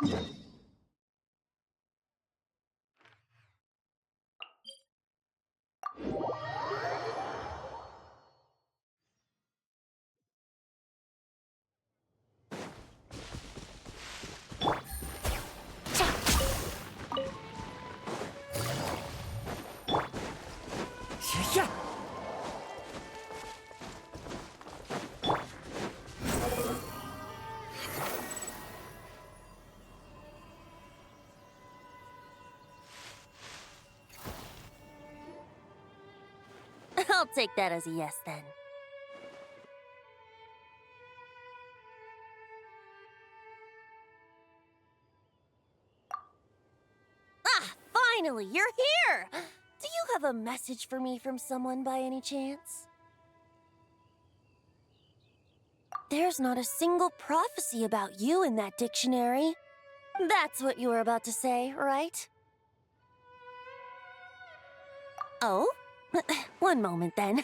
Yeah. I'll take that as a yes, then. Ah, finally, you're here! Do you have a message for me from someone by any chance? There's not a single prophecy about you in that dictionary. That's what you were about to say, right? Oh? One moment, then.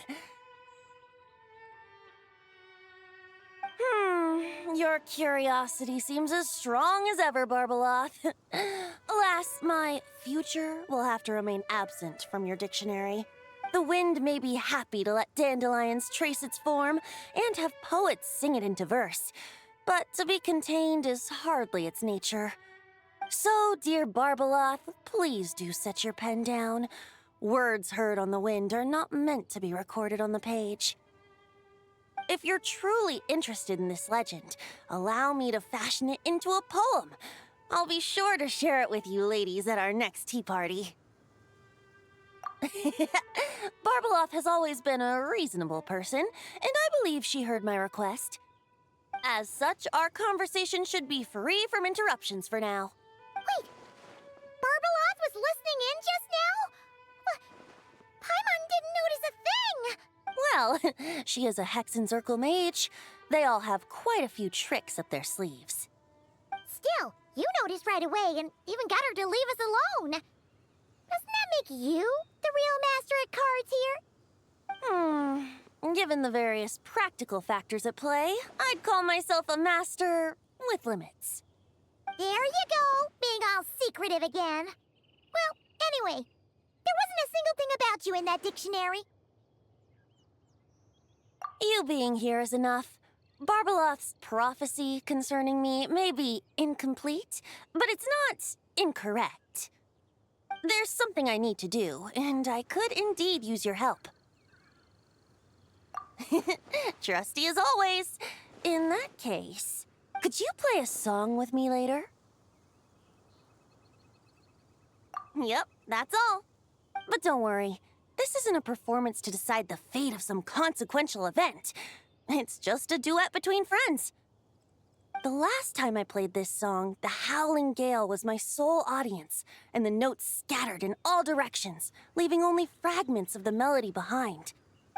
Your curiosity seems as strong as ever, Barbeloth. Alas, my future will have to remain absent from your dictionary. The wind may be happy to let dandelions trace its form and have poets sing it into verse, but to be contained is hardly its nature. So, dear Barbeloth, please do set your pen down. Words heard on the wind are not meant to be recorded on the page. If you're truly interested in this legend, allow me to fashion it into a poem. I'll be sure to share it with you ladies at our next tea party. Barbeloth has always been a reasonable person, and I believe she heard my request. As such, our conversation should be free from interruptions for now. Wait, Barbeloth was listening in just now? Paimon didn't notice a thing! Well, she is a Hexenzirkel mage. They all have quite a few tricks up their sleeves. Still, you noticed right away and even got her to leave us alone. Doesn't that make you the real master at cards here? Given the various practical factors at play, I'd call myself a master with limits. There you go, being all secretive again. Well, anyway, there wasn't a single thing about you in that dictionary. You being here is enough. Barbeloth's prophecy concerning me may be incomplete, but it's not incorrect. There's something I need to do, and I could indeed use your help. Trusty as always. In that case, could you play a song with me later? Yep, that's all. But don't worry, this isn't a performance to decide the fate of some consequential event. It's just a duet between friends. The last time I played this song, the howling gale was my sole audience, and the notes scattered in all directions, leaving only fragments of the melody behind.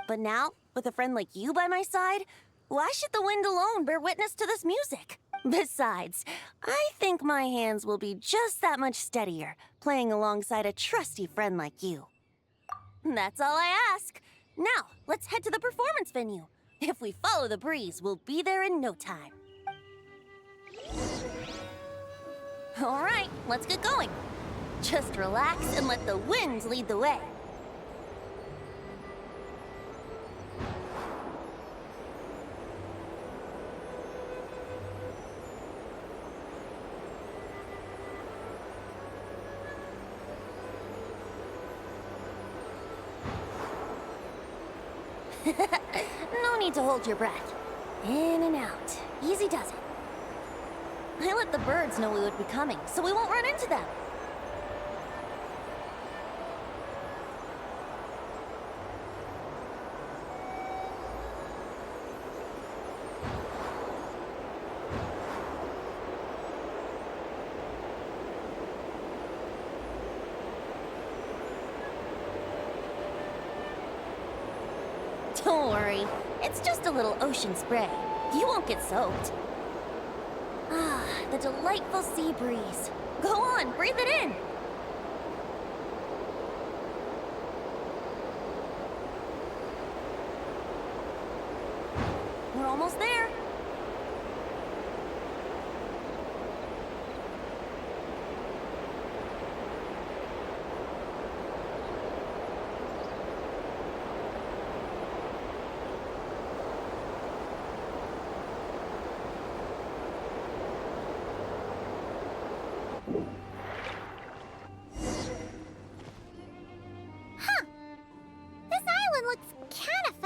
But now, with a friend like you by my side, why should the wind alone bear witness to this music? Besides, I think my hands will be just that much steadier, playing alongside a trusty friend like you. That's all I ask. Now, let's head to the performance venue. If we follow the breeze, we'll be there in no time. All right, let's get going. Just relax and let the wind lead the way. No need to hold your breath. In and out. Easy does it. I let the birds know we would be coming, so we won't run into them. Don't worry, it's just a little ocean spray. You won't get soaked. Ah, the delightful sea breeze. Go on, breathe it in. We're almost there.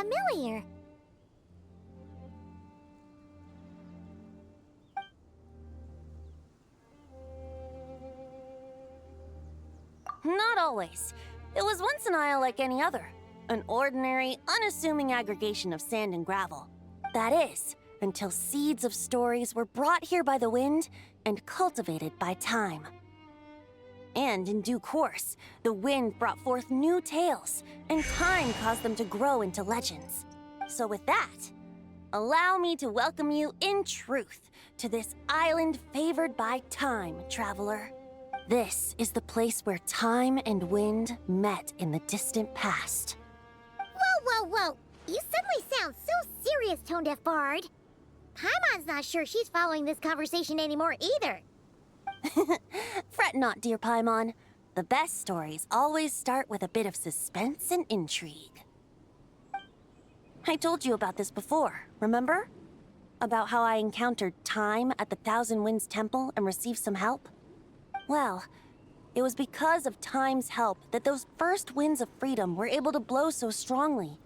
familiar. Not always. It was once an isle like any other. An ordinary, unassuming aggregation of sand and gravel. That is, until seeds of stories were brought here by the wind and cultivated by time. And in due course, the wind brought forth new tales, and time caused them to grow into legends. So with that, allow me to welcome you in truth to this island favored by time, traveler. This is the place where time and wind met in the distant past. Whoa. You suddenly sound so serious, Tone Deaf Bard. Paimon's not sure she's following this conversation anymore either. Fret not, dear Paimon. The best stories always start with a bit of suspense and intrigue. I told you about this before, remember? About how I encountered Time at the Thousand Winds Temple and received some help? Well, it was because of Time's help that those first winds of freedom were able to blow so strongly.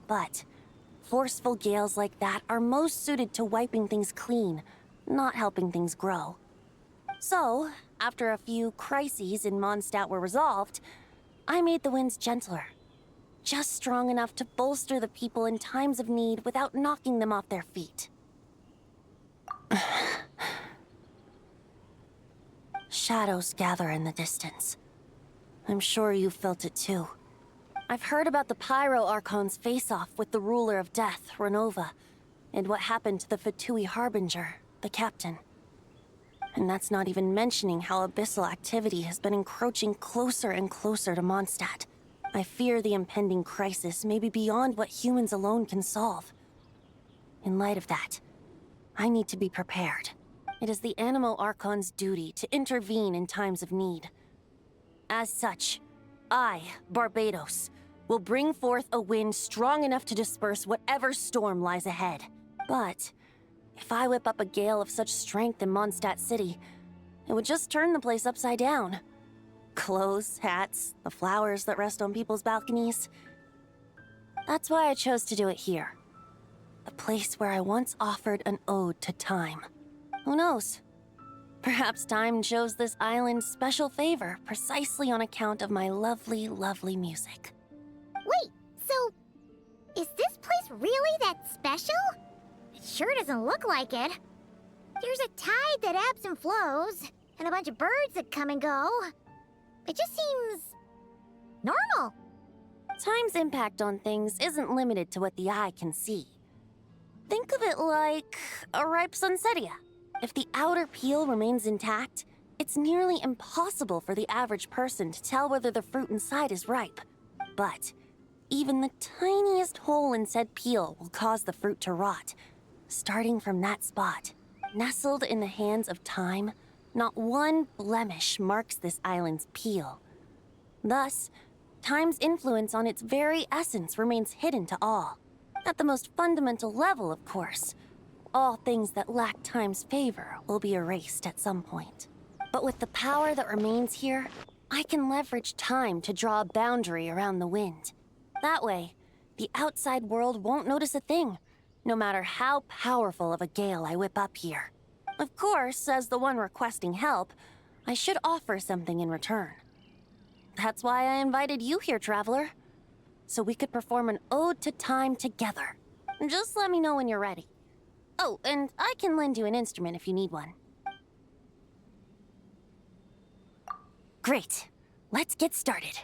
But forceful gales like that are most suited to wiping things clean, not helping things grow. So, after a few crises in Mondstadt were resolved, I made the winds gentler. Just strong enough to bolster the people in times of need without knocking them off their feet. Shadows gather in the distance. I'm sure you felt it too. I've heard about the Pyro Archon's face-off with the ruler of death, Renova, and what happened to the Fatui Harbinger, the captain. And that's not even mentioning how abyssal activity has been encroaching closer and closer to Mondstadt. I fear the impending crisis may be beyond what humans alone can solve. In light of that, I need to be prepared. It is the Animo Archon's duty to intervene in times of need. As such, I, Barbados, will bring forth a wind strong enough to disperse whatever storm lies ahead. But if I whip up a gale of such strength in Mondstadt City, it would just turn the place upside down. Clothes, hats, the flowers that rest on people's balconies. That's why I chose to do it here. The place where I once offered an ode to time. Who knows? Perhaps time shows this island special favor precisely on account of my lovely, lovely music. Wait, so is this place really that special? It sure doesn't look like it. There's a tide that ebbs and flows, and a bunch of birds that come and go. It just seems normal. Time's impact on things isn't limited to what the eye can see. Think of it like a ripe sunsetia. If the outer peel remains intact, it's nearly impossible for the average person to tell whether the fruit inside is ripe. But even the tiniest hole in said peel will cause the fruit to rot. Starting from that spot, nestled in the hands of time, not one blemish marks this island's peel. Thus, time's influence on its very essence remains hidden to all. At the most fundamental level, of course. All things that lack time's favor will be erased at some point. But with the power that remains here, I can leverage time to draw a boundary around the wind. That way, the outside world won't notice a thing, no matter how powerful of a gale I whip up here. Of course, as the one requesting help, I should offer something in return. That's why I invited you here, traveler. So we could perform an ode to time together. Just let me know when you're ready. Oh, and I can lend you an instrument if you need one. Great. Let's get started.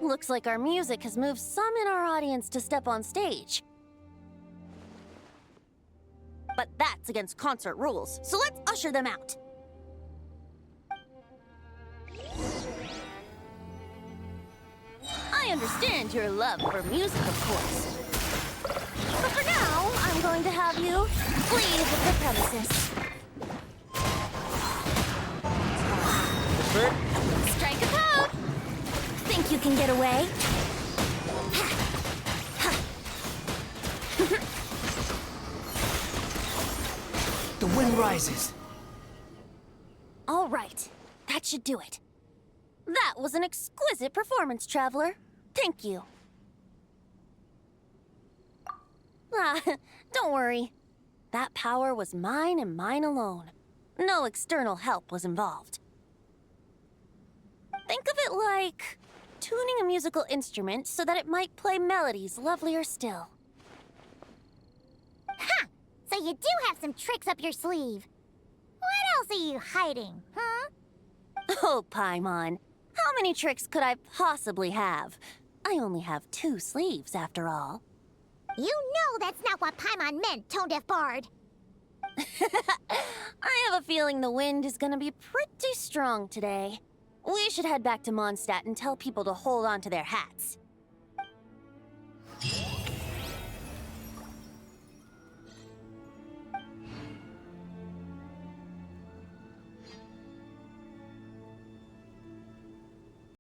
Looks like our music has moved some in our audience to step on stage. But that's against concert rules, so let's usher them out. I understand your love for music, of course. But for now, I'm going to have you leave the premises. Strike a pose! Think you can get away? The wind rises. All right, that should do it. That was an exquisite performance, Traveler. Thank you. Ah, don't worry. That power was mine and mine alone. No external help was involved. Think of it like tuning a musical instrument so that it might play melodies lovelier still. Ha! So you do have some tricks up your sleeve. What else are you hiding, huh? Oh, Paimon. How many tricks could I possibly have? I only have 2 sleeves, after all. You know that's not what Paimon meant, Tone-Deaf Bard. I have a feeling the wind is gonna be pretty strong today. We should head back to Mondstadt and tell people to hold on to their hats.